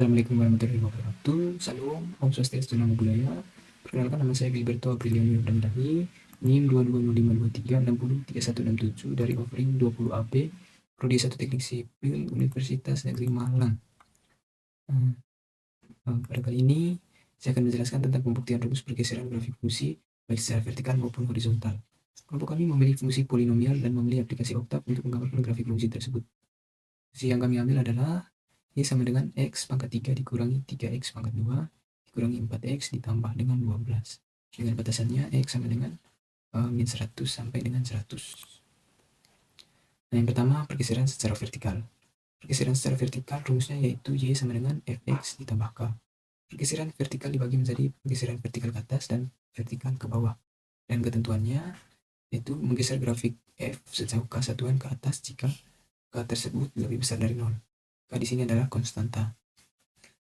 Assalamualaikum warahmatullahi wabarakatuh. Salam, Om Swastiastu, Namo Buddhaya. Perkenalkan, nama saya Gilberto Aprilian Yordandari, NIM 220523603167 dari offering 20 AB, Prodi 1 Teknik Sipil, Universitas Negeri Malang. Pada kali ini, saya akan menjelaskan tentang pembuktian rumus pergeseran grafik fungsi, baik secara vertikal maupun horizontal. Kelompok kami memilih fungsi polinomial dan memilih aplikasi Octave untuk menggambarkan grafik fungsi tersebut. Fungsi yang kami ambil adalah Y sama dengan X pangkat 3 dikurangi 3X pangkat 2 dikurangi 4X ditambah dengan 12. Dengan batasannya X sama dengan min 100 sampai dengan 100. Nah, yang pertama pergeseran secara vertikal. Pergeseran secara vertikal rumusnya yaitu Y sama dengan Fx ditambah K. Pergeseran vertikal dibagi menjadi pergeseran vertikal ke atas dan vertikal ke bawah. Dan ketentuannya yaitu menggeser grafik F sejauh K satuan ke atas jika K tersebut lebih besar dari 0. K di sini adalah konstanta.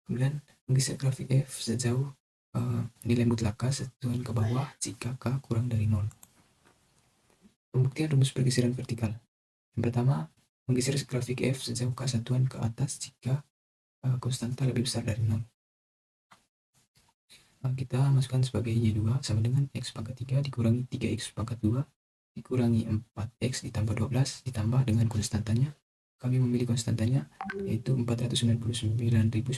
Kemudian menggeser grafik F sejauh nilai mutlak K satuan ke bawah jika K kurang dari 0. Pembuktian rumus pergeseran vertikal. Yang pertama, menggeser grafik F sejauh K satuan ke atas jika konstanta lebih besar dari 0. Kita masukkan sebagai Y2 sama dengan X pangkat 3 dikurangi 3X pangkat 2 dikurangi 4X ditambah 12 ditambah dengan konstantanya. Kami memilih konstantanya yaitu 499.988.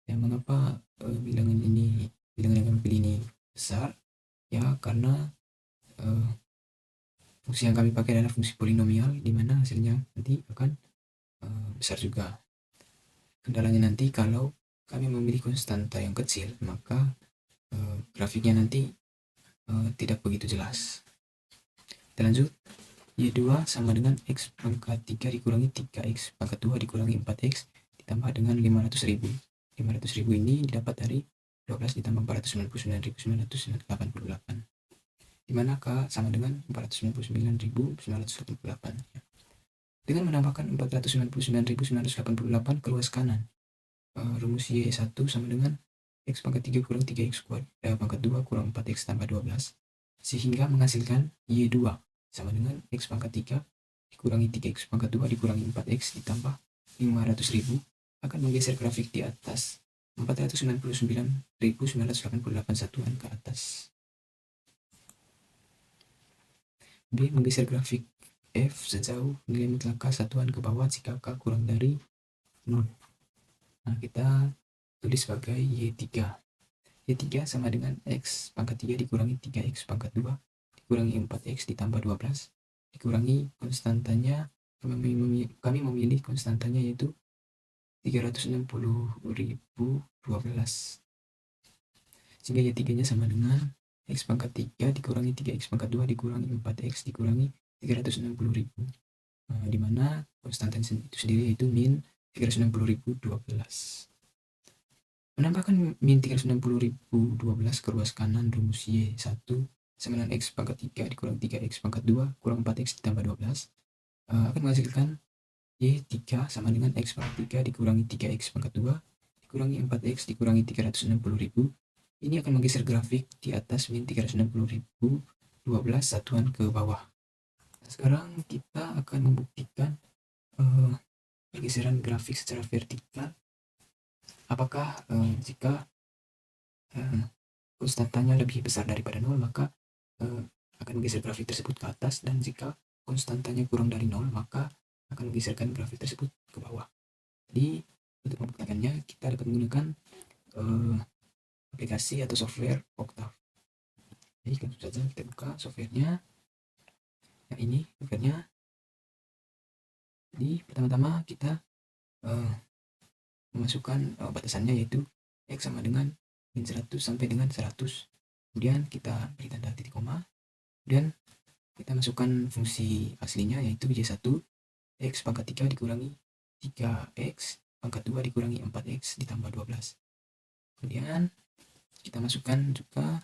Ya, mengapa bilangan yang kami pilih ini besar? Ya, karena fungsi yang kami pakai adalah fungsi polinomial, di mana hasilnya nanti akan besar juga. Kendalanya nanti kalau kami memilih konstanta yang kecil, maka grafiknya nanti tidak begitu jelas. Kita lanjut. Y2 sama dengan X pangkat 3 dikurangi 3X pangkat 2 dikurangi 4X ditambah dengan 500.000. 500.000 ini didapat dari 12 ditambah 499.988, di mana K sama dengan 499.988. Dengan menambahkan 499.988 ke luas kanan, rumus Y1 sama dengan X pangkat 3 kurang 3X pangkat 2 kurang 4X tambah 12, sehingga menghasilkan Y2 sama dengan X pangkat 3 dikurangi 3X pangkat 2 dikurangi 4X ditambah 500.000 akan menggeser grafik di atas 499.988 satuan ke atas. B. Menggeser grafik F sejauh nilai mutlak K satuan ke bawah jika K kurang dari 0. Nah, kita tulis sebagai Y3. Y3 sama dengan X pangkat 3 dikurangi 3X pangkat 2 dikurangi 4X ditambah 12 dikurangi konstantanya. Kami memilih konstantanya yaitu 360.012, sehingga Y3 nya sama dengan X pangkat 3 dikurangi 3X pangkat 2 dikurangi 4X dikurangi 360.000, di mana konstantanya itu sendiri yaitu min 360.012. Menambahkan min 360.012 ke ruas kanan rumus Y1 sama dengan X pangkat 3 dikurangi 3X pangkat 2 kurang 4X ditambah 12 akan menghasilkan Y3 sama dengan X pangkat 3 dikurangi 3X pangkat 2 dikurangi 4X dikurangi 360.000. Ini akan menggeser grafik di atas min 360.012 satuan ke bawah. Nah, sekarang kita akan membuktikan pergeseran grafik secara vertikal. Apakah jika konstantanya lebih besar daripada 0, maka akan menggeser grafik tersebut ke atas, dan jika konstantanya kurang dari 0, maka akan menggeserkan grafik tersebut ke bawah. Jadi untuk membuktikannya kita dapat menggunakan aplikasi atau software Octave. Jadi langsung saja kita buka softwarenya. Nah, ini softwarenya. Jadi pertama-tama kita memasukkan batasannya yaitu X sama dengan min 100 sampai dengan 100. Kemudian kita beri tanda titik koma. Kemudian kita masukkan fungsi aslinya yaitu Y1 X pangkat 3 dikurangi 3X pangkat 2 dikurangi 4X ditambah 12. Kemudian kita masukkan juga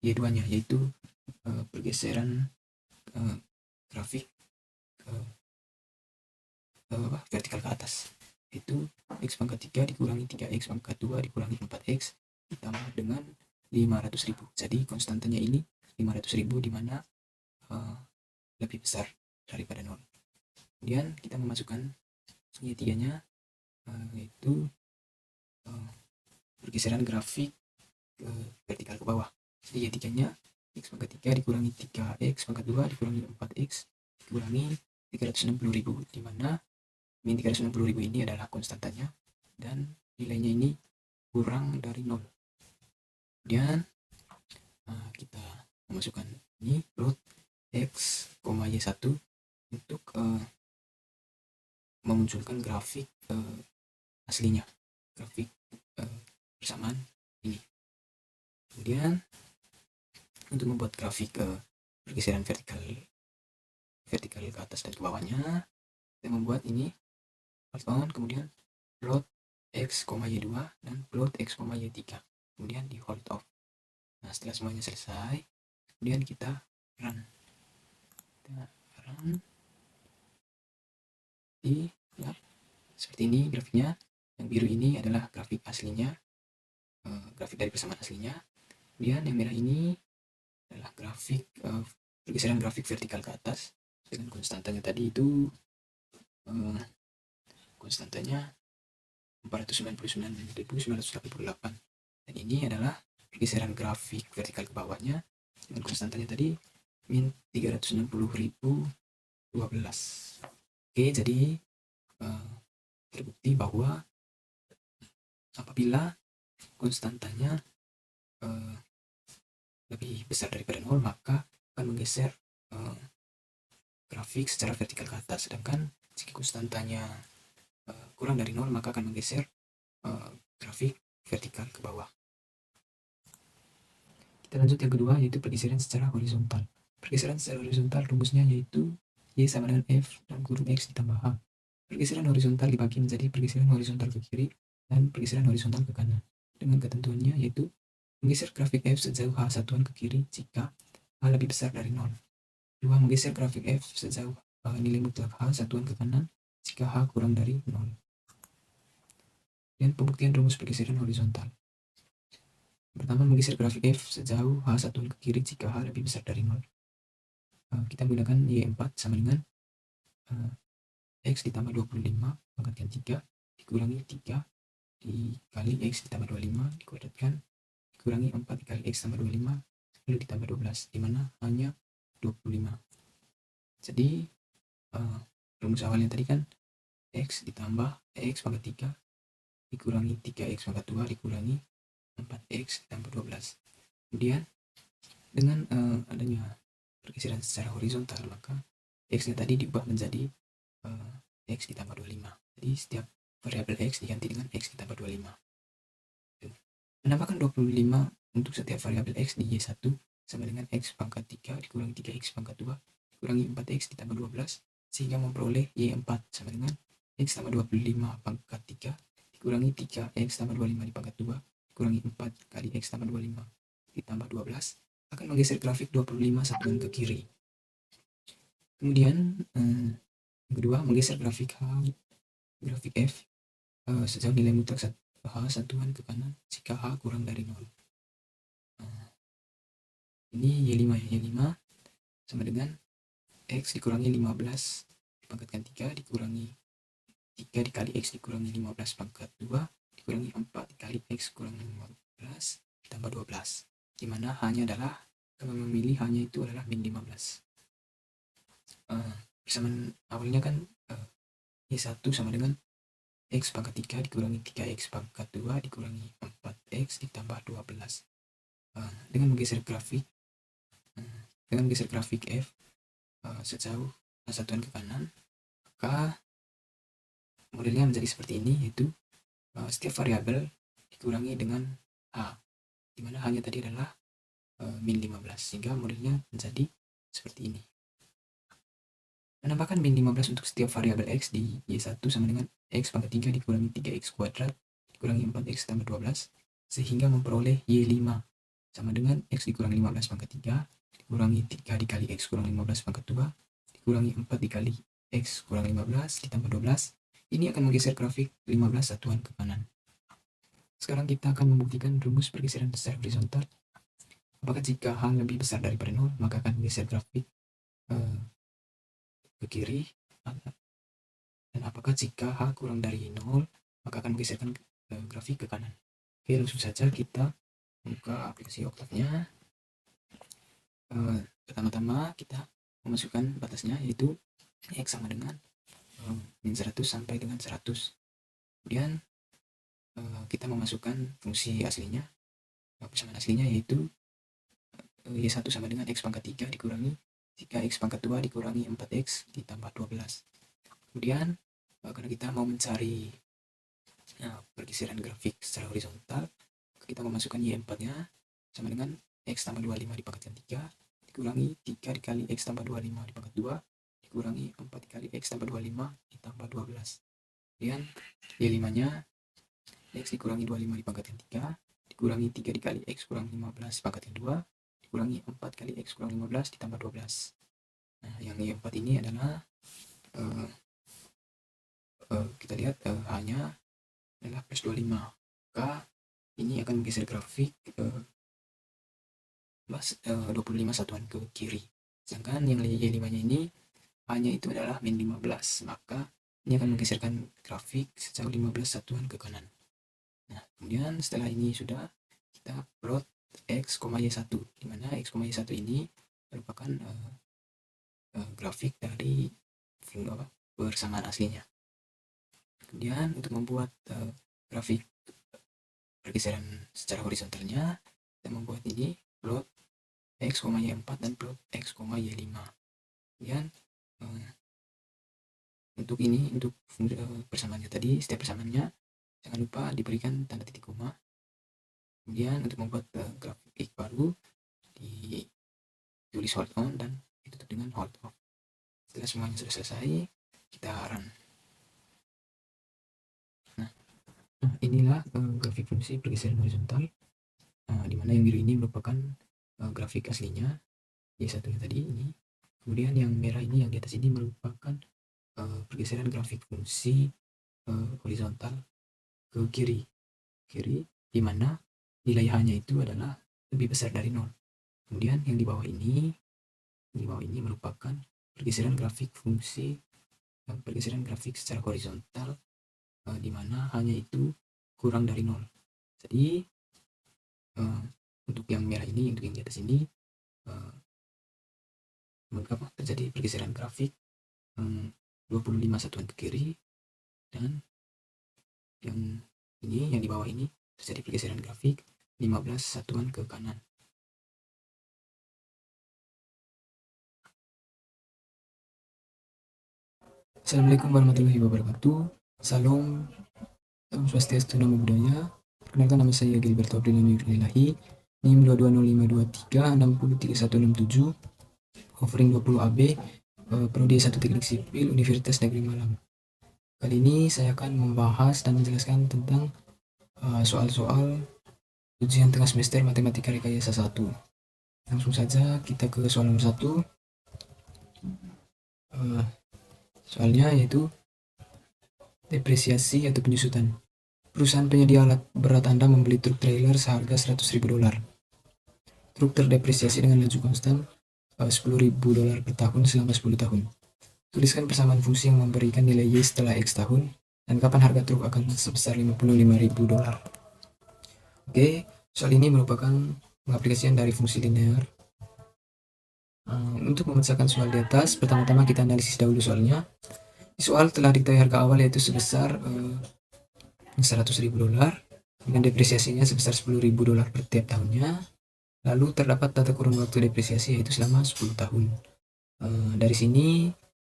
Y2 nya yaitu pergeseran grafik vertikal ke atas, yaitu X pangkat 3 dikurangi 3X pangkat 2 dikurangi 4X ditambah dengan 500.000. Jadi konstantanya ini 500.000, di mana lebih besar daripada 0. Kemudian kita memasukkan Y3 nya yaitu pergeseran grafik vertikal ke bawah. Jadi Y3-nya X pangkat 3 dikurangi 3X pangkat 2 dikurangi 4X dikurangi 360.000, di mana min 360.000 ini adalah konstantanya dan nilainya ini kurang dari 0. Kemudian kita memasukkan ini plot X, Y1 untuk memunculkan grafik aslinya, grafik persamaan ini. Kemudian untuk membuat grafik pergeseran vertikal ke atas dan ke bawahnya, kita membuat ini alt on, kemudian plot X, Y2 dan plot X, Y3, kemudian di hold off. Nah, setelah semuanya selesai, kemudian kita run. Seperti ini grafiknya. Yang biru ini adalah grafik aslinya, grafik dari persamaan aslinya. Kemudian yang merah ini adalah grafik pergeseran grafik vertikal ke atas dengan konstantanya tadi itu konstantanya 499.988, dan ini adalah pergeseran grafik vertikal ke bawahnya dengan konstantanya tadi min 360.012. Oke, jadi terbukti bahwa apabila konstantanya lebih besar daripada 0, maka akan menggeser grafik secara vertikal ke atas, sedangkan jika konstantanya kurang dari 0, maka akan menggeser grafik vertikal ke bawah. Kita lanjut yang kedua, yaitu pergeseran secara horizontal. Pergeseran secara horizontal rumusnya yaitu Y sama dengan F dalam kurung X ditambah H. Pergeseran horizontal dibagi menjadi pergeseran horizontal ke kiri dan pergeseran horizontal ke kanan, dengan ketentuannya yaitu menggeser grafik F sejauh H satuan ke kiri jika H lebih besar dari 0. 2. Menggeser grafik F sejauh nilai mutlak H satuan ke kanan jika H kurang dari 0. Dan pembuktian rumus pergeseran horizontal. Pertama, menggeser grafik F sejauh H satuan ke kiri jika H lebih besar dari 0. Kita menggunakan Y4 sama dengan X ditambah 25 pangkatkan 3 dikurangi 3 dikali X ditambah 25 dikuadratkan dikurangi 4 dikali X tambah 25 lalu ditambah 12, dimana hanya 25. Jadi rumus awalnya tadi kan X ditambah X pangkat 3 dikurangi 3X pangkat 2 dikurangi 4X ditambah 12. Kemudian dengan adanya pergeseran secara horizontal, maka X-nya tadi diubah menjadi X ditambah 25. Jadi setiap variabel X diganti dengan X ditambah 25. Menambahkan 25 untuk setiap variabel X di Y1 sama dengan X pangkat 3 dikurangi 3X pangkat 2 dikurangi 4X ditambah 12, sehingga memperoleh Y4 sama dengan X tambah 25 pangkat 3 dikurangi 3X tambah 25 di pangkat 2 dikurangi 4 kali X tambah 25 ditambah 12 akan menggeser grafik 25 satuan ke kiri. Kemudian yang kedua, menggeser grafik F sejauh nilai mutlak H satuan ke kanan jika H kurang dari 0. Ini Y5 ya. Y5 sama dengan X dikurangi 15 dipangkatkan 3 dikurangi 3 dikali X dikurangi 15 pangkat 2 dikurangi 4 dikali X kurangi 15 ditambah 12, dimana hanya adalah kalau memilih hanya itu adalah min 15. Persamaan awalnya kan Y1 sama dengan X pangkat 3 dikurangi 3X pangkat 2 dikurangi 4X ditambah 12. Dengan menggeser grafik F sejauh satuan ke kanan, maka modelnya menjadi seperti ini, yaitu setiap variabel dikurangi dengan H, dimana hanya tadi adalah min 15, sehingga modelnya menjadi seperti ini. Menambahkan min 15 untuk setiap variabel X di Y1 sama dengan X pangkat 3 dikurangi 3X kuadrat dikurangi 4X tambah 12, sehingga memperoleh Y5 sama dengan X dikurangi 15 pangkat 3 dikurangi 3 dikali X kurang 15 pangkat 2 dikurangi 4 dikali X kurang 15 ditambah 12. Ini akan menggeser grafik 15 satuan ke kanan. Sekarang kita akan membuktikan rumus pergeseran secara horizontal. Apakah jika H lebih besar daripada 0, maka akan menggeser grafik ke kiri, dan apakah jika H kurang dari 0, maka akan akan menggeserkan grafik ke kanan. Oke, langsung saja kita buka aplikasi Octave-nya. Pertama-tama kita memasukkan batasnya, yaitu X sama dengan min 100 sampai dengan 100. Kemudian kita memasukkan fungsi aslinya, persamaan aslinya, yaitu Y1 sama dengan X pangkat 3 dikurangi 3X pangkat 2 dikurangi 4X ditambah 12. Kemudian karena kita mau mencari pergeseran grafik secara horizontal, kita memasukkan Y4-nya sama dengan X tambah 25 dipangkatkan 3 dikurangi 3 dikali X tambah 25 dipangkat 2 dikurangi 4 dikali X tambah 25 ditambah 12. Kemudian Y5-nya X dikurangi 25 dipangkatkan 3 dikurangi 3 dikali X kurang 15 dipangkatkan 2 dikurangi 4 kali X kurang 15 ditambah 12. Nah, yang Y4 ini adalah kita lihat A-nya adalah plus 25. Maka ini akan menggeser grafik 25 satuan ke kiri. Sedangkan yang Y5-nya ini A-nya itu adalah min 15. Maka ini akan menggeserkan grafik sejauh 15 satuan ke kanan. Nah, kemudian setelah ini sudah, kita plot X, Y1, di mana X, Y1 ini merupakan grafik dari persamaan aslinya. Kemudian untuk membuat grafik pergeseran secara horizontalnya, kita membuat ini plot X, Y4 dan plot X, Y5. Kemudian untuk ini, untuk persamaannya tadi, setiap persamaannya jangan lupa diberikan tanda titik koma. Kemudian untuk membuat grafik baru, ditulis hold on dan ditutup dengan hold off. Setelah semuanya sudah selesai, kita run. Nah, inilah grafik fungsi pergeseran horizontal, di mana yang biru ini merupakan grafik aslinya, Y1 tadi ini. Kemudian yang merah ini, yang di atas ini, merupakan pergeseran grafik fungsi horizontal ke kiri, di mana nilai H-nya itu adalah lebih besar dari 0. Kemudian yang di bawah ini merupakan pergeseran grafik fungsi pergeseran grafik secara horizontal, di mana H-nya itu kurang dari 0. Jadi untuk yang merah ini, untuk yang di atas ini, terjadi pergeseran grafik 25 satuan ke kiri, dan yang ini, yang di bawah ini, terjadi pergeseran grafik 15 satuan ke kanan. Assalamualaikum warahmatullahi wabarakatuh. Salam Swastiastu, Namo Buddhaya. Perkenalkan, nama saya Gilberto Abdillah Nurlilahi, NIM 22053 603167, offering 20 AB, Prodi 1 Teknik Sipil, Universitas Negeri Malang. Kali ini saya akan membahas dan menjelaskan tentang soal-soal ujian tengah semester Matematika Rekayasa 1. Langsung saja kita ke soal nomor 1. Soalnya yaitu depresiasi atau penyusutan. Perusahaan penyedia alat berat Anda membeli truk trailer seharga $100.000. Truk terdepresiasi dengan laju konstan $10.000 per tahun selama 10 tahun. Tuliskan persamaan fungsi yang memberikan nilai Y setelah X tahun, dan kapan harga truk akan sebesar $55.000. Oke, soal ini merupakan pengaplikasian dari fungsi linear. Untuk memecahkan soal di atas, pertama-tama kita analisis dahulu soalnya. Di soal telah diketahui harga awal yaitu sebesar $100.000 dengan depresiasinya sebesar $10.000 per tiap tahunnya. Lalu terdapat tata kurun waktu depresiasi yaitu selama 10 tahun. Dari sini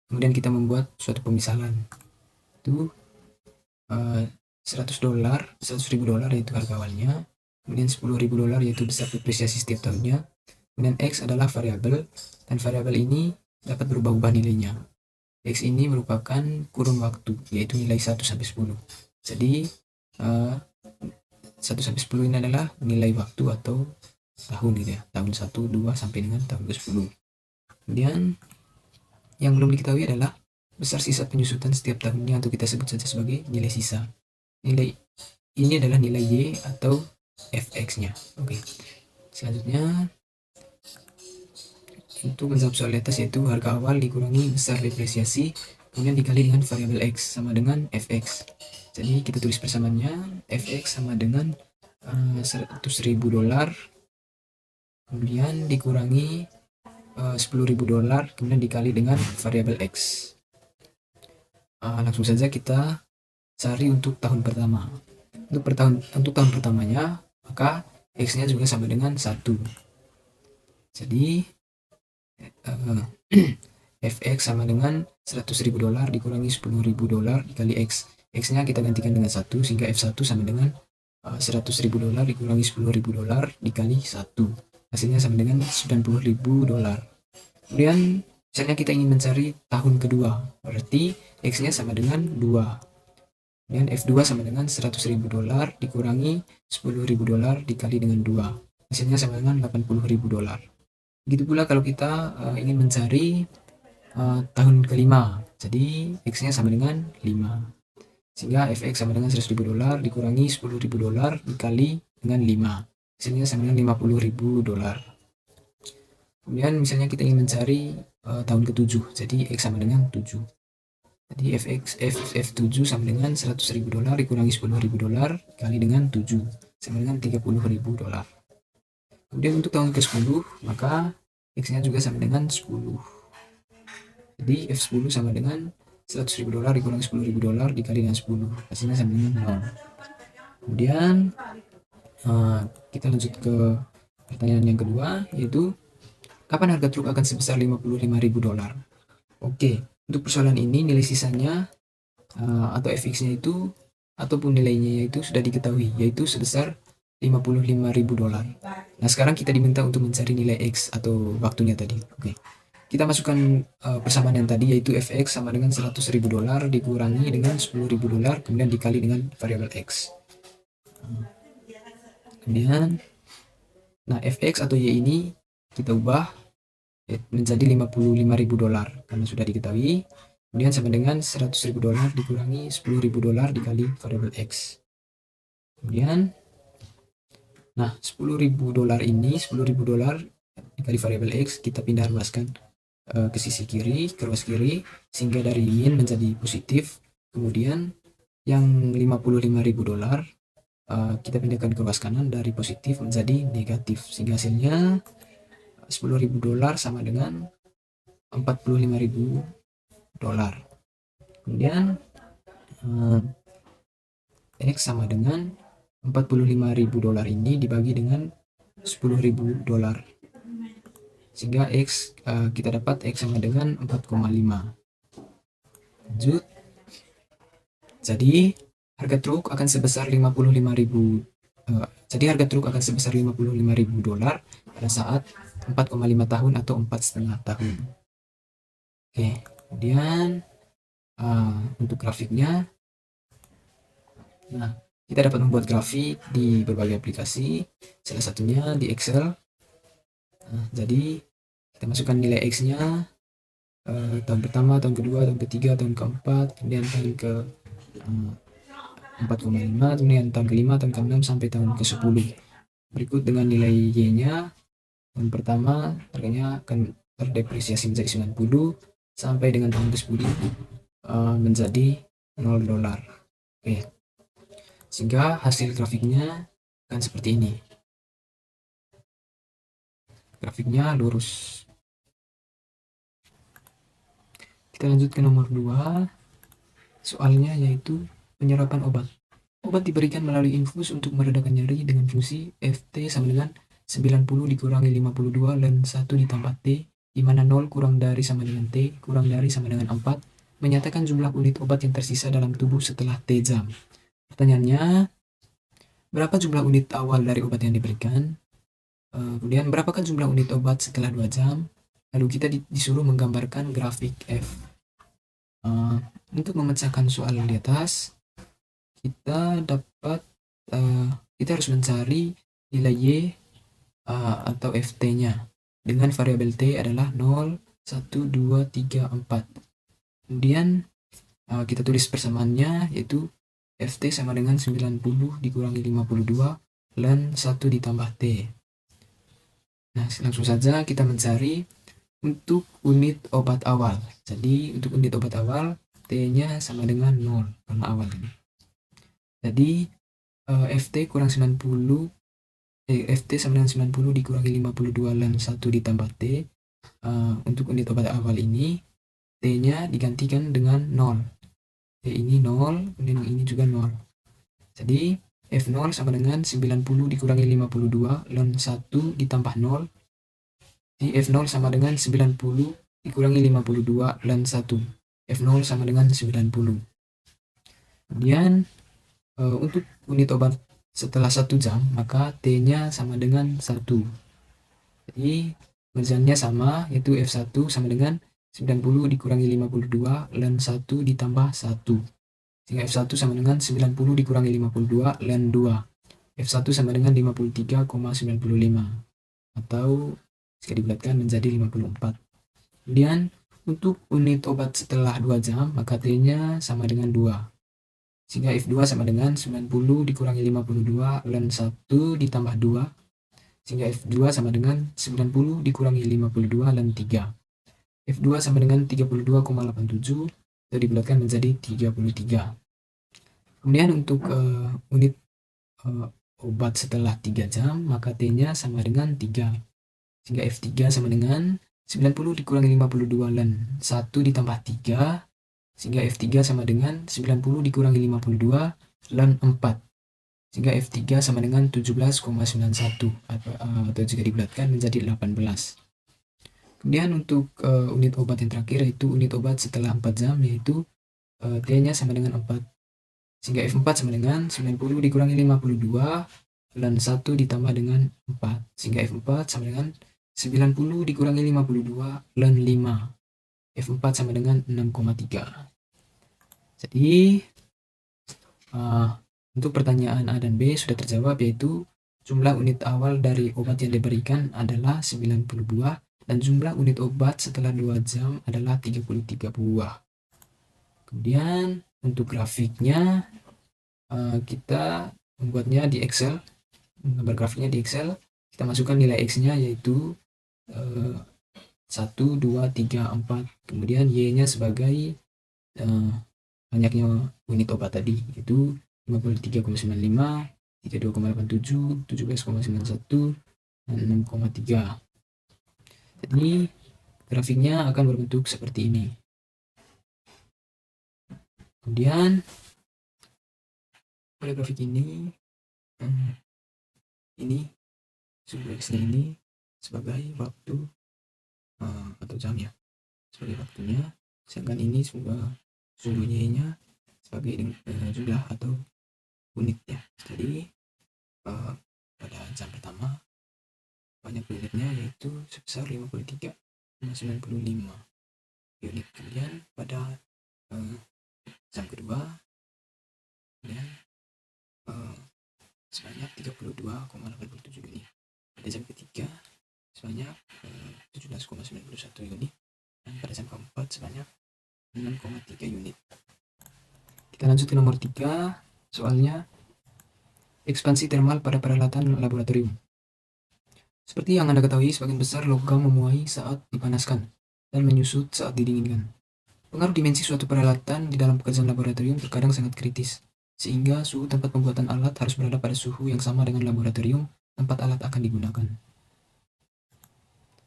kemudian kita membuat suatu pemisalan. Itu $100.000 yaitu harga awalnya, kemudian $10.000 yaitu besar depresiasi setiap tahunnya, kemudian X adalah variabel, dan variabel ini dapat berubah-ubah nilainya. X ini merupakan kurun waktu, yaitu nilai 1 sampai 10. Jadi 1 sampai 10 ini adalah nilai waktu atau tahun gitu ya, tahun 1, 2 sampai dengan tahun ke-10. Kemudian yang belum diketahui adalah besar sisa penyusutan setiap tahunnya, atau kita sebut saja sebagai nilai sisa. Nilai ini adalah nilai Y atau Fx-nya. Oke. Selanjutnya untuk menjawab soal di atas, yaitu harga awal dikurangi besar depresiasi kemudian dikali dengan variabel X sama dengan Fx. Jadi kita tulis persamaannya, fx sama dengan $100.000, kemudian dikurangi $10.000, kemudian dikali dengan variabel x. Langsung saja kita cari untuk tahun pertama. Untuk tahun pertamanya, maka x-nya juga sama dengan 1. Jadi fx sama dengan $100.000 dikurangi $10.000 dikali x. X-nya kita gantikan dengan 1, sehingga f1 sama dengan $100.000 dikurangi $10.000 dikali 1. Hasilnya sama dengan $90.000. Kemudian misalnya kita ingin mencari tahun kedua, berarti x-nya sama dengan 2. Kemudian f2 sama dengan $100.000 dikurangi $10.000 dikali dengan 2. Hasilnya sama dengan $80.000. Begitu pula kalau kita ingin mencari tahun kelima, jadi x-nya sama dengan 5. Sehingga fx sama dengan $100.000 dikurangi $10.000 dikali dengan 5. Hasilnya sama dengan $50.000. Kemudian misalnya kita ingin mencari tahun ke-7, jadi x sama dengan 7. Jadi f7 sama dengan $100.000 dikurangi $10.000 dikali dengan 7, sama dengan $30.000. Kemudian untuk tahun ke-10, maka x-nya juga sama dengan 10. Jadi f10 sama dengan $100.000 dikurangi $10.000 dikali dengan 10, hasilnya sama dengan 0. Kemudian kita lanjut ke pertanyaan yang kedua, yaitu kapan harga truk akan sebesar $55.000? Oke, untuk persoalan ini nilai sisanya atau fx-nya itu ataupun nilainya yaitu sudah diketahui, yaitu sebesar $55.000. Nah, sekarang kita diminta untuk mencari nilai x atau waktunya tadi. Oke. Kita masukkan persamaan yang tadi, yaitu fx sama dengan $100.000 dikurangi dengan $10.000 kemudian dikali dengan variabel x. Kemudian nah fx atau y ini kita ubah menjadi $55.000 karena sudah diketahui. Kemudian sama dengan $100.000 dikurangi $10.000 dikali variabel x. Kemudian nah $10.000 ini, $10.000 dikali variabel x, kita pindah ruaskan ke sisi kiri, ke ruas kiri, sehingga dari min menjadi positif. Kemudian yang $55.000 kita pindahkan ke ruas kanan, dari positif menjadi negatif, sehingga hasilnya $10.000 sama dengan $45.000. Kemudian x sama dengan $45.000 ini dibagi dengan $10.000, sehingga x kita dapat x sama dengan 4,5. Lanjut. Jadi harga truk akan sebesar $55.000 pada saat 4,5 tahun atau 4,5 tahun. Oke, kemudian untuk grafiknya, nah kita dapat membuat grafik di berbagai aplikasi, salah satunya di Excel. Jadi kita masukkan nilai x-nya tahun pertama, tahun kedua, tahun ketiga, tahun keempat, kemudian tahun ke 4,5, kemudian tahun kelima, tahun ke-6 sampai tahun ke-10. Berikut dengan nilai y-nya, tahun pertama harganya akan terdepresiasi menjadi 90 sampai dengan tahun ke-10 menjadi $0. Oke. Sehingga hasil grafiknya akan seperti ini. Grafiknya lurus. Kita lanjut ke nomor 2. Soalnya yaitu penyerapan obat. Obat diberikan melalui infus untuk meredakan nyeri dengan fungsi Ft sama dengan 90 dikurangi 52 ln 1 ditambah T, di mana 0 kurang dari sama dengan T, kurang dari sama dengan 4, menyatakan jumlah unit obat yang tersisa dalam tubuh setelah T jam. Pertanyaannya, berapa jumlah unit awal dari obat yang diberikan? Kemudian berapakah jumlah unit obat setelah 2 jam? Lalu kita disuruh menggambarkan grafik F. Untuk memecahkan soal di atas, kita harus mencari nilai Y atau FT-nya dengan variabel T adalah 0, 1, 2, 3, 4. Kemudian kita tulis persamaannya, yaitu FT sama dengan 90 dikurangi 52 ln 1 ditambah T. Nah, langsung saja kita mencari untuk unit obat awal. Jadi untuk unit obat awal, T-nya sama dengan 0 karena awal ini. Jadi FT kurang 90, FT sama dengan 90 dikurangi 52 ln 1 ditambah T. Untuk unit obat awal ini T-nya digantikan dengan 0. T ini 0, kemudian ini juga 0. Jadi F0 sama dengan 90 dikurangi 52 ln 1 ditambah 0. Jadi F0 sama dengan 90 dikurangi 52 ln 1. F0 sama dengan 90. Kemudian untuk unit obat setelah 1 jam, maka T-nya sama dengan 1. Jadi pengerjaannya sama, yaitu F1 sama dengan 90 dikurangi 52 ln 1 ditambah 1. Sehingga F1 sama dengan 90 dikurangi 52 ln 2. F1 sama dengan 53,95. Atau jika dibulatkan menjadi 54. Kemudian untuk unit obat setelah 2 jam, maka T-nya sama dengan 2. Sehingga F2 sama dengan 90 dikurangi 52 ln 1 ditambah 2. Sehingga F2 sama dengan 90 dikurangi 52 ln 3. F2 sama dengan 32,87 atau dibulatkan menjadi 33. Kemudian untuk unit obat setelah 3 jam, maka T-nya sama dengan 3. Sehingga F3 sama dengan 90 dikurangi 52 ln 1 ditambah 3. Sehingga F3 sama dengan 90 dikurangi 52 ln 4. Sehingga F3 sama dengan 17,91 atau jika dibulatkan menjadi 18. Kemudian untuk unit obat yang terakhir yaitu unit obat setelah 4 jam, yaitu T-nya sama dengan 4. Sehingga F4 sama dengan 90 dikurangi 52 ln 1 ditambah dengan 4. Sehingga F4 sama dengan 90 dikurangi 52 ln 5. F4 sama dengan 6,3. Jadi untuk pertanyaan A dan B sudah terjawab, yaitu jumlah unit awal dari obat yang diberikan adalah 90 buah dan jumlah unit obat setelah 2 jam adalah 33 buah. Kemudian untuk grafiknya kita membuatnya di Excel, menggambar grafiknya di Excel. Kita masukkan nilai X-nya yaitu 1, 2, 3, 4. Kemudian Y-nya sebagai banyaknya unit obat tadi, yaitu 53,95, 32,87, 17,91, dan 6,3. Jadi grafiknya akan berbentuk seperti ini. Kemudian pada grafik ini sumber X ini sebagai waktu atau jam ya, sebagai waktunya, sedangkan ini sumbernya sebagai jumlah atau unitnya. Jadi pada jam pertama banyak unitnya yaitu sebesar 53,95 unit. Kemudian pada jam kedua kemudian sebanyak 32,87 unit. Pada jam ketiga sebanyak 17,91 unit, dan pada jam keempat sebanyak 6,3 unit. Kita lanjut ke nomor 3, soalnya ekspansi termal pada peralatan laboratorium. Seperti yang Anda ketahui, sebagian besar logam memuai saat dipanaskan dan menyusut saat didinginkan. Pengaruh dimensi suatu peralatan di dalam pekerjaan laboratorium terkadang sangat kritis, sehingga suhu tempat pembuatan alat harus berada pada suhu yang sama dengan laboratorium tempat alat akan digunakan.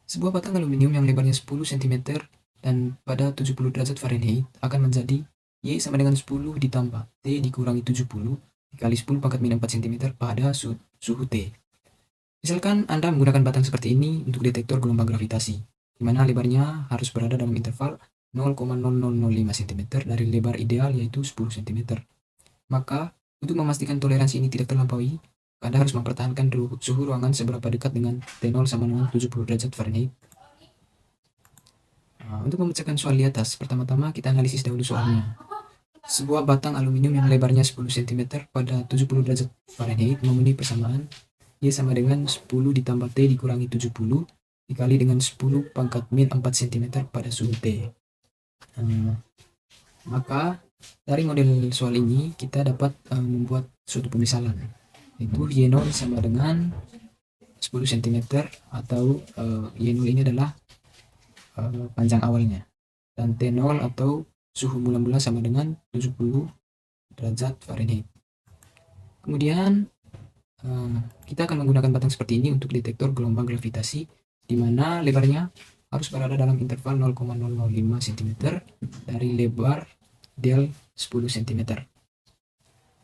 Sebuah batang aluminium yang lebarnya 10 cm dan pada 70 derajat Fahrenheit akan menjadi Y sama dengan 10 ditambah T dikurangi 70 dikali 10 pangkat minus 4 cm pada suhu T. Misalkan Anda menggunakan batang seperti ini untuk detektor gelombang gravitasi, di mana lebarnya harus berada dalam interval 0,0005 cm dari lebar ideal yaitu 10 cm. Maka, untuk memastikan toleransi ini tidak terlampaui, Anda harus mempertahankan suhu ruangan seberapa dekat dengan T0 sama dengan 70 derajat Fahrenheit. Untuk memecahkan soal di atas, pertama-tama kita analisis dahulu soalnya. Sebuah batang aluminium yang lebarnya 10 cm pada 70 derajat Fahrenheit memenuhi persamaan Y sama dengan 10 ditambah T dikurangi 70 dikali dengan 10 pangkat min 4 cm pada suhu T. Maka dari model soal ini kita dapat membuat suatu pemisalan, yaitu Y0 sama dengan 10 cm atau Y0 ini adalah panjang awalnya, dan T0 atau suhu mula-mula sama dengan 70 derajat Fahrenheit. Kemudian kita akan menggunakan batang seperti ini untuk detektor gelombang gravitasi, di mana lebarnya harus berada dalam interval 0,005 cm dari lebar del 10 cm.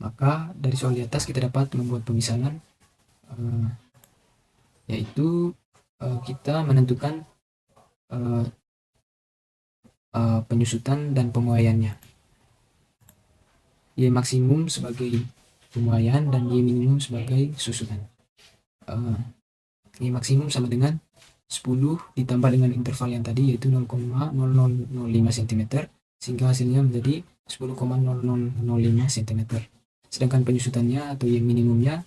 Maka dari soal di atas kita dapat membuat pemisalan, yaitu kita menentukan penyusutan dan pemuaiannya. Y maksimum sebagai pemuaian dan Y minimum sebagai susunan. Y maksimum sama dengan 10 ditambah dengan interval yang tadi, yaitu 0,0005 cm, sehingga hasilnya menjadi 10,0005 cm. Sedangkan penyusutannya atau Y minimumnya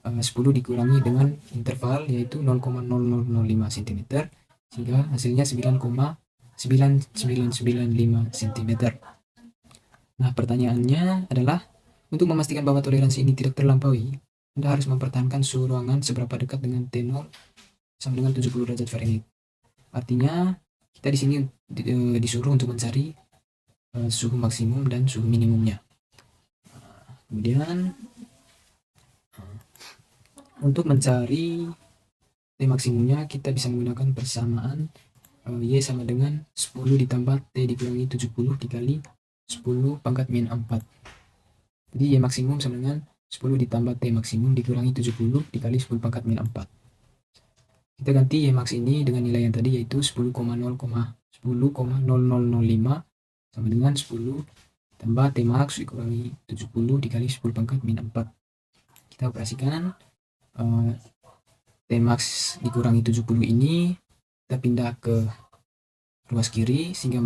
10 dikurangi dengan interval, yaitu 0,0005 cm, sehingga hasilnya 9,9995 cm. Nah, pertanyaannya adalah, untuk memastikan bahwa toleransi ini tidak terlampaui, Anda harus mempertahankan suhu ruangan seberapa dekat dengan T0 sama dengan 70 derajat Fahrenheit. Artinya, kita di sini disuruh untuk mencari suhu maksimum dan suhu minimumnya. Kemudian, untuk mencari T maksimumnya, kita bisa menggunakan persamaan Y sama dengan 10 ditambah T dikurangi 70 dikali 10 pangkat min 4. Jadi Y maksimum sama dengan 10 ditambah T maksimum dikurangi 70 dikali 10 pangkat min 4. Kita ganti Y max ini dengan nilai yang tadi, yaitu 10,0005 sama dengan 10 tambah T max dikurangi 70 dikali 10 pangkat min 4. Kita operasikan, T max dikurangi 70 ini kita pindah ke ruas kiri sehingga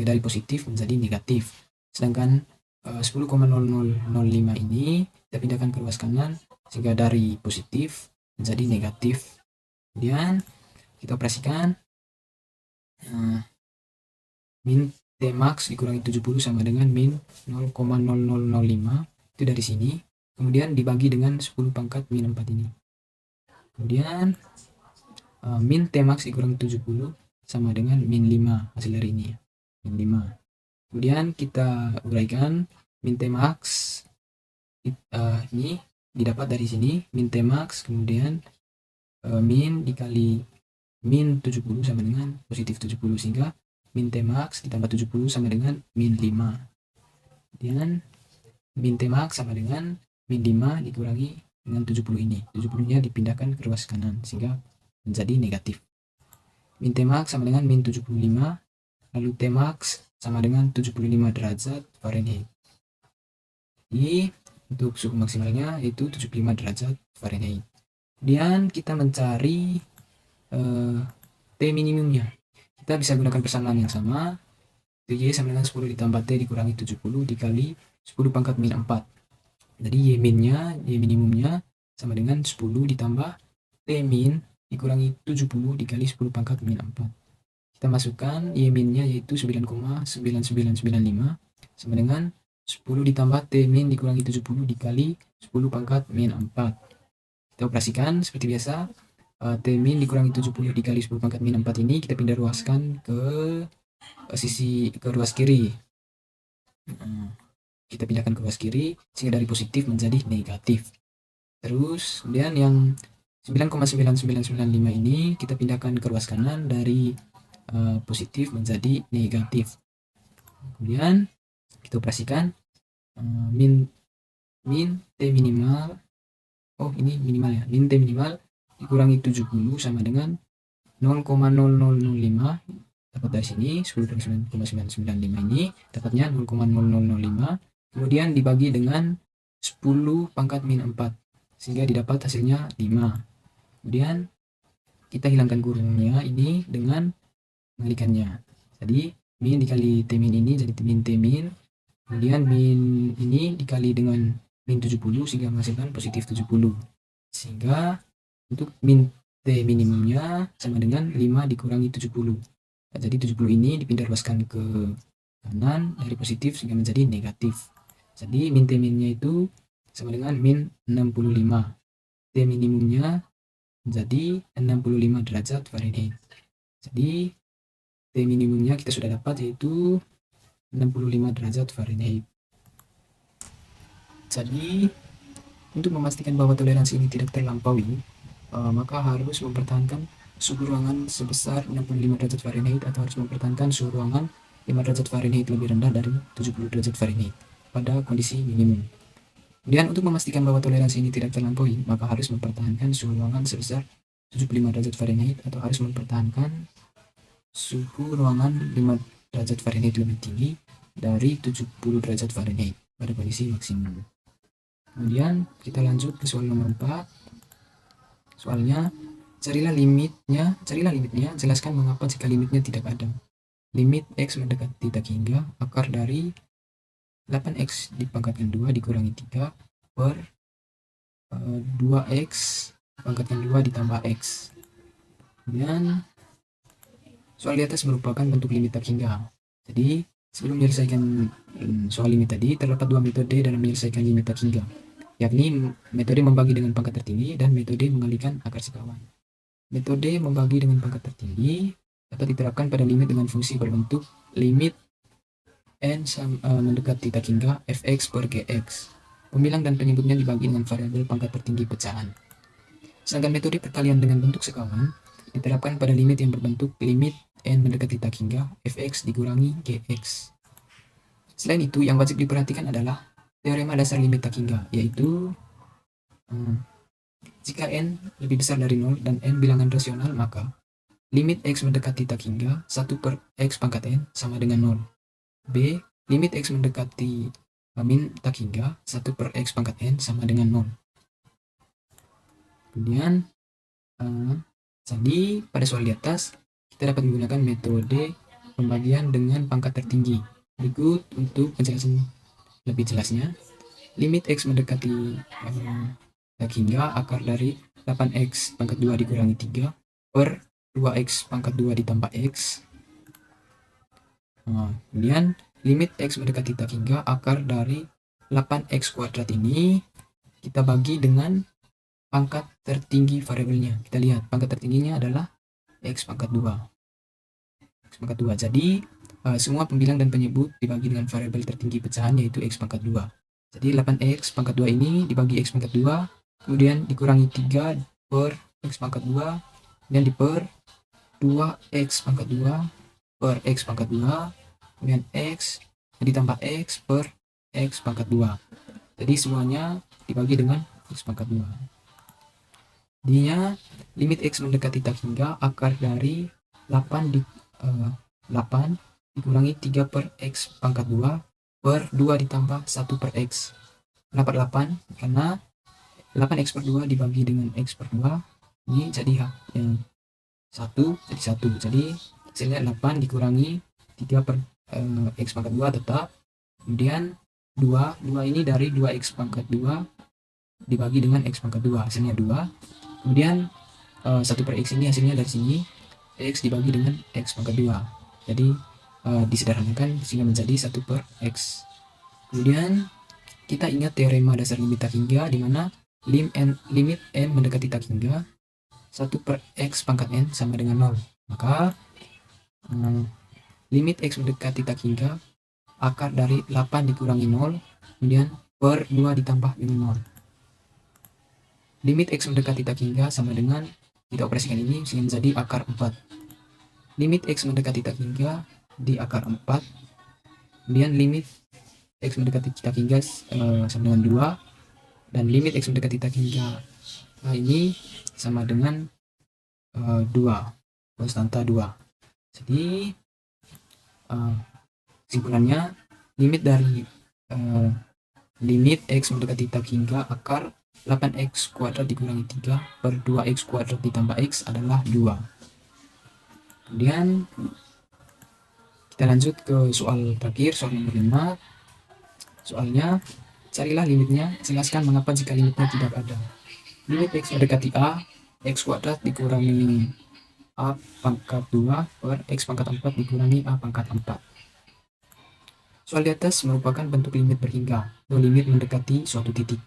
dari positif menjadi negatif. Sedangkan 10,0005 ini kita pindahkan ke ruas kanan sehingga dari positif menjadi negatif. Kemudian kita operasikan, min T max dikurangi 70 sama dengan min 0,0005, itu dari sini. Kemudian dibagi dengan 10 pangkat min 4 ini. Kemudian min T max dikurangi 70 sama dengan min 5, hasil dari ini, min 5. Kemudian kita uraikan, min T max ini didapat dari sini, min T max, kemudian min dikali min 70 sama dengan positif 70, sehingga min T max ditambah 70 sama dengan min 5. Kemudian min T max sama dengan min 5 dikurangi dengan 70 ini. 70-nya dipindahkan ke ruas kanan sehingga menjadi negatif. Min T max sama dengan min 75, lalu T max sama dengan 75 derajat Fahrenheit. Jadi untuk suhu maksimalnya yaitu 75 derajat Fahrenheit. Kemudian kita mencari T minimumnya. Kita bisa gunakan persamaan yang sama, Y sama dengan 10 ditambah T dikurangi 70 dikali 10 pangkat min 4. Jadi Y minimumnya sama dengan 10 ditambah T min dikurangi 70 dikali 10 pangkat min 4. Kita masukkan Y minnya yaitu 9,9995 sama dengan 10 ditambah T min dikurangi 70 dikali 10 pangkat min 4. Kita operasikan seperti biasa, T min dikurangi 70 dikali 10 pangkat min 4 ini kita pindah ruaskan ke ruas kiri. Kita pindahkan ke ruas kiri sehingga dari positif menjadi negatif. Terus kemudian yang 9,9995 ini kita pindahkan ke ruas kanan dari positif menjadi negatif. Kemudian kita operasikan, min T minimal, ini minimal ya, min T minimal dikurangi 70 sama dengan 0,0005, dapat dari sini 10,995 ini dapatnya 0,0005, kemudian dibagi dengan 10 pangkat min 4 sehingga didapat hasilnya 5. Kemudian kita hilangkan kurungnya ini dengan mengalikannya. Jadi min dikali T min ini jadi min T min, kemudian min ini dikali dengan min 70 sehingga menghasilkan positif 70, sehingga untuk min T minimumnya sama dengan 5 dikurangi 70. Nah, jadi 70 ini dipindah ruaskan ke kanan dari positif sehingga menjadi negatif. Jadi min T minnya itu sama dengan min 65. T minimumnya menjadi 65 derajat Fahrenheit. Jadi T minimumnya kita sudah dapat yaitu 65 derajat Fahrenheit. Jadi, untuk memastikan bahwa toleransi ini tidak terlampaui, maka harus mempertahankan suhu ruangan sebesar 65 derajat Fahrenheit atau harus mempertahankan suhu ruangan 5 derajat Fahrenheit lebih rendah dari 70 derajat Fahrenheit pada kondisi minimum. Kemudian untuk memastikan bahwa toleransi ini tidak terlampaui, maka harus mempertahankan suhu ruangan sebesar 75 derajat Fahrenheit atau harus mempertahankan suhu ruangan 5 derajat Fahrenheit lebih tinggi dari 70 derajat Fahrenheit pada kondisi maksimum. Kemudian kita lanjut ke soal nomor 4. Soalnya, carilah limitnya, jelaskan mengapa jika limitnya tidak ada. Limit X mendekati tak hingga akar dari 8X dipangkatkan 2 dikurangi 3 per 2X dipangkatkan 2 ditambah X. Kemudian, soal di atas merupakan bentuk limit tak hingga. Jadi, sebelum menyelesaikan soal limit tadi, terdapat dua metode dalam menyelesaikan limit tak hingga, yakni metode membagi dengan pangkat tertinggi dan metode mengalihkan akar sekawan. Metode membagi dengan pangkat tertinggi dapat diterapkan pada limit dengan fungsi berbentuk limit n mendekati tak hingga fx per gx. Pembilang dan penyebutnya dibagi dengan variabel pangkat tertinggi pecahan. Sedangkan metode perkalian dengan bentuk sekawan diterapkan pada limit yang berbentuk limit n mendekati tak hingga fx dikurangi gx. Selain itu, yang wajib diperhatikan adalah teorema dasar limit tak hingga, yaitu jika n lebih besar dari 0 dan n bilangan rasional, maka limit x mendekati tak hingga 1 per x pangkat n sama dengan 0. B. Limit x mendekati min tak hingga 1 per x pangkat n sama dengan 0. Kemudian, jadi pada soal di atas, kita dapat menggunakan metode pembagian dengan pangkat tertinggi. Berikut untuk penjelasan lebih jelasnya. Limit x mendekati tak hingga akar dari 8x pangkat 2 dikurangi 3 per 2x pangkat 2 ditambah x. Kemudian limit x mendekati tak hingga akar dari 8x kuadrat ini kita bagi dengan pangkat tertinggi variabelnya. Kita lihat pangkat tertingginya adalah x pangkat 2. X pangkat 2. Jadi semua pembilang dan penyebut dibagi dengan variabel tertinggi pecahan, yaitu x pangkat 2. Jadi 8x pangkat 2 ini dibagi x pangkat 2, kemudian dikurangi 3 per x pangkat 2, kemudian diper 2x pangkat 2 per x pangkat 2, kemudian x ditambah x per x pangkat 2. Jadi semuanya dibagi dengan x pangkat 2. Jadinya limit x mendekati tak hingga akar dari 8 dikurangi 3 per x pangkat 2 per 2 ditambah 1 per x. Kenapa 8? Karena 8x per 2 dibagi dengan x per 2, ini jadi 1 jadi 1. Jadi hasilnya 8 dikurangi 3 per x pangkat 2 tetap. Kemudian 2 ini dari 2x pangkat 2 dibagi dengan x pangkat 2, hasilnya 2. Kemudian 1 per x ini hasilnya dari sini, x dibagi dengan x pangkat 2. Jadi disederhanakan sehingga menjadi 1 per x. Kemudian kita ingat teorema dasar limit tak hingga, di mana limit n mendekati tak hingga 1 per x pangkat n sama dengan 0. Maka limit x mendekati tak hingga akar dari 8 dikurangi 0, kemudian per 2 ditambah dengan 0. Limit x mendekati tak hingga sama dengan, kita operasikan ini sehingga menjadi akar 4. Limit x mendekati tak hingga di akar 4, kemudian limit x mendekati tak hingga sama dengan 2, dan limit x mendekati tak hingga ini sama dengan 2, konstanta 2. Jadi kesimpulannya, limit dari limit x mendekati tak hingga akar 8x kuadrat dikurangi 3 per 2x kuadrat ditambah x adalah 2. Kemudian kita lanjut ke soal terakhir, soal nomor 5. Soalnya, carilah limitnya, jelaskan mengapa jika limitnya tidak ada. Limit x mendekati a, x kuadrat dikurangi a pangkat 2 per x pangkat 4 dikurangi a pangkat 4. Soal di atas merupakan bentuk limit berhingga atau limit mendekati suatu titik.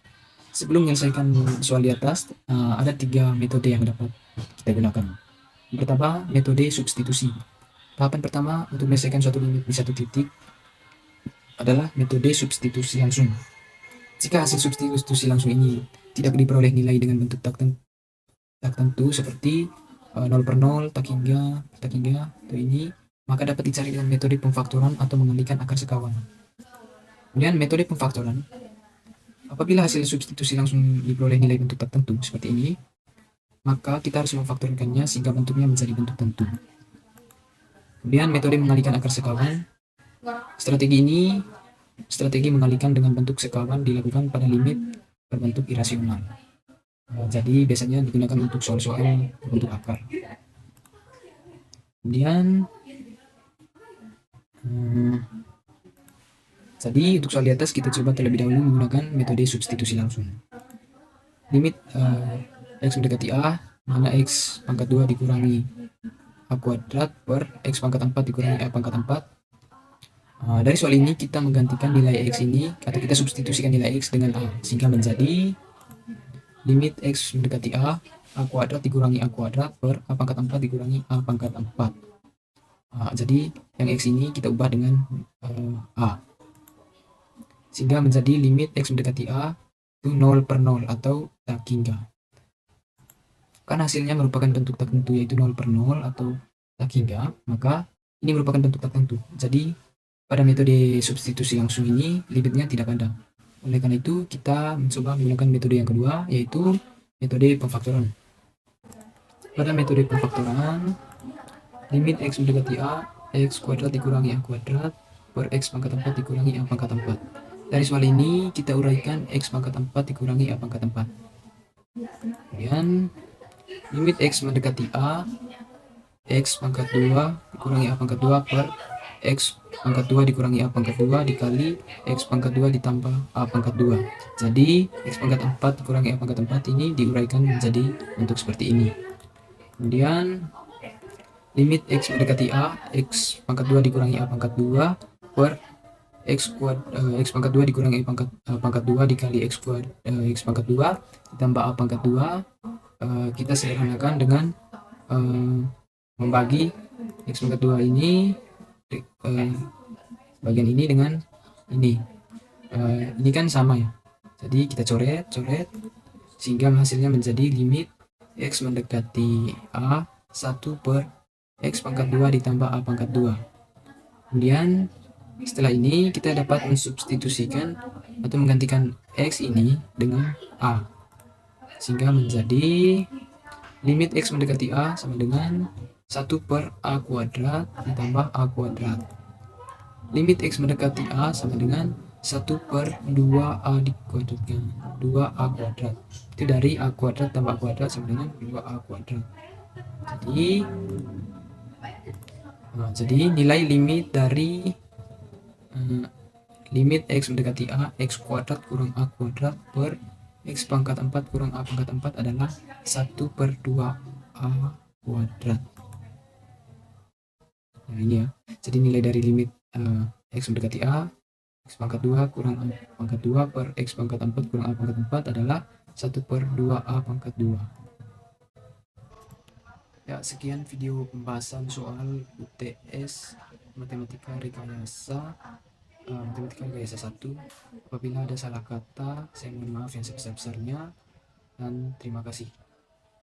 Sebelum menyelesaikan soal di atas, ada 3 metode yang dapat kita gunakan. Yang pertama, metode substitusi. Tahapan pertama untuk menyelesaikan suatu limit di satu titik adalah metode substitusi langsung. Jika hasil substitusi langsung ini tidak diperoleh nilai dengan bentuk tak tentu seperti 0 per 0, tak hingga, atau ini, maka dapat dicari dengan metode pemfaktoran atau mengalihkan akar sekawan. Kemudian metode pemfaktoran, apabila hasil substitusi langsung diperoleh nilai bentuk tak tentu seperti ini, maka kita harus memfaktorkannya sehingga bentuknya menjadi bentuk tentu. Kemudian metode mengalihkan akar sekawan, strategi mengalihkan dengan bentuk sekawan dilakukan pada limit berbentuk irasional. Jadi biasanya digunakan untuk soal-soal bentuk akar. Kemudian jadi untuk soal di atas kita coba terlebih dahulu menggunakan metode substitusi langsung. Limit x mendekati a, mana x pangkat 2 dikurangi a kuadrat per x pangkat 4 dikurangi a pangkat 4. Dari soal ini kita menggantikan nilai x ini, atau kita substitusikan nilai x dengan a, sehingga menjadi limit x mendekati a kuadrat dikurangi a kuadrat per a pangkat 4 dikurangi a pangkat 4. Jadi yang x ini kita ubah dengan a, sehingga menjadi limit x mendekati a itu 0 per 0 atau tak hingga. Karena hasilnya merupakan bentuk tak tentu yaitu 0 per 0 atau tak hingga, maka ini merupakan bentuk tak tentu. Jadi pada metode substitusi langsung ini limitnya tidak ada. Oleh karena itu kita mencoba menggunakan metode yang kedua, yaitu metode pemfaktoran. Pada metode pemfaktoran, limit x mendekati a, x kuadrat dikurangi a kuadrat per x pangkat 4 dikurangi a pangkat 4. Dari soal ini kita uraikan x pangkat 4 dikurangi a pangkat 4. Kemudian limit x mendekati a, x pangkat 2 dikurangi a pangkat 2 per x pangkat 2 dikurangi a pangkat 2 dikali x pangkat 2 ditambah a pangkat 2. Jadi x pangkat 4 dikurangi a pangkat 4 ini diuraikan menjadi bentuk seperti ini. Kemudian limit x mendekati a, x pangkat 2 dikurangi a pangkat 2 per x pangkat 2 dikurangi a pangkat 2 dikali x pangkat 2 ditambah a pangkat 2. Kita sederhanakan dengan membagi x pangkat 2 ini bagian ini dengan ini. Ini kan sama ya. Jadi kita coret sehingga hasilnya menjadi limit x mendekati a 1 per x pangkat 2 ditambah a pangkat 2. Kemudian setelah ini kita dapat mensubstitusikan atau menggantikan x ini dengan a, sehingga menjadi limit x mendekati a sama dengan 1 per a kuadrat ditambah a kuadrat. Limit x mendekati a sama dengan 1 per 2a dikuadratkan 2a kuadrat. Itu dari a kuadrat tambah a kuadrat sama dengan 2a kuadrat. Jadi nilai limit dari limit x mendekati a, x kuadrat kurang a kuadrat per x pangkat 4 kurang a pangkat 4 adalah 1 per 2a kuadrat. Nah ini ya, jadi nilai dari limit x mendekati a, x pangkat 2 kurang a pangkat 2 per x pangkat 4 kurang a pangkat 4 adalah 1 per 2a pangkat 2. Ya, sekian video pembahasan soal UTS Matematika Rekayasa 1. Apabila ada salah kata, saya mohon maaf yang sebesar-besarnya, dan terima kasih.